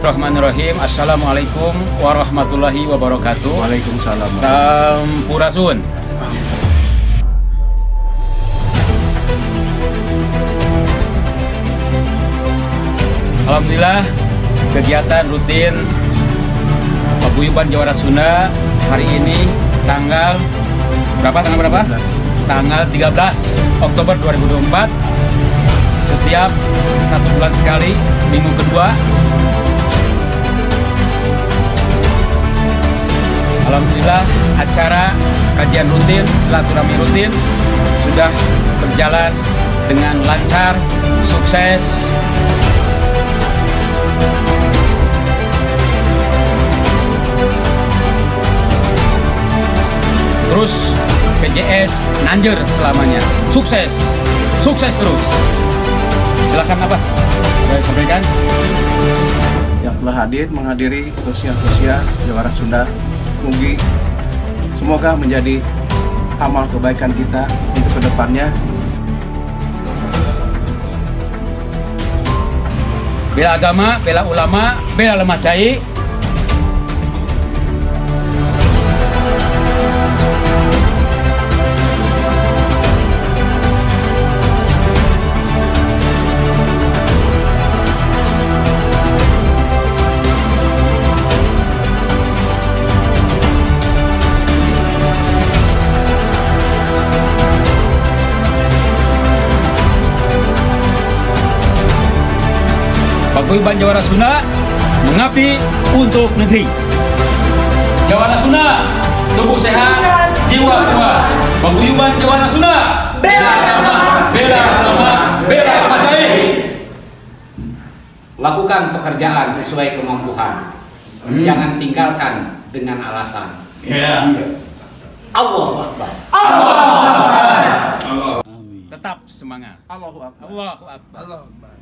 Bismillahirrahmanirrahim. Assalamualaikum warahmatullahi wabarakatuh. Waalaikumsalam. Sampurasun. Alhamdulillah, kegiatan rutin Paguyuban Jawara Sunda hari ini tanggal berapa? Tanggal 13 Oktober 2024. Setiap 1 bulan sekali, minggu kedua. Alhamdulillah, acara kajian rutin, silaturahmi rutin sudah berjalan dengan lancar, sukses. Terus PJS Nanjer selamanya. Sukses. Sukses terus. Silakan apa? Saya sampaikan. Yang telah hadir menghadiri Tosia Jawara Sunda, Mugi semoga menjadi amal kebaikan kita untuk kedepannya. Bela agama, bela ulama, bela lemah cai. Paguyuban Jawara Sunda mengabdi untuk negeri. Jawara Sunda, tubuh sehat, jiwa kuat. Paguyuban Jawara Sunda, bela agama, bela ulama, bela lemah cai. Lakukan pekerjaan sesuai kemampuan. Jangan tinggalkan dengan alasan. Allahu Akbar. Tetap semangat. Allahu Akbar. Allahu Akbar.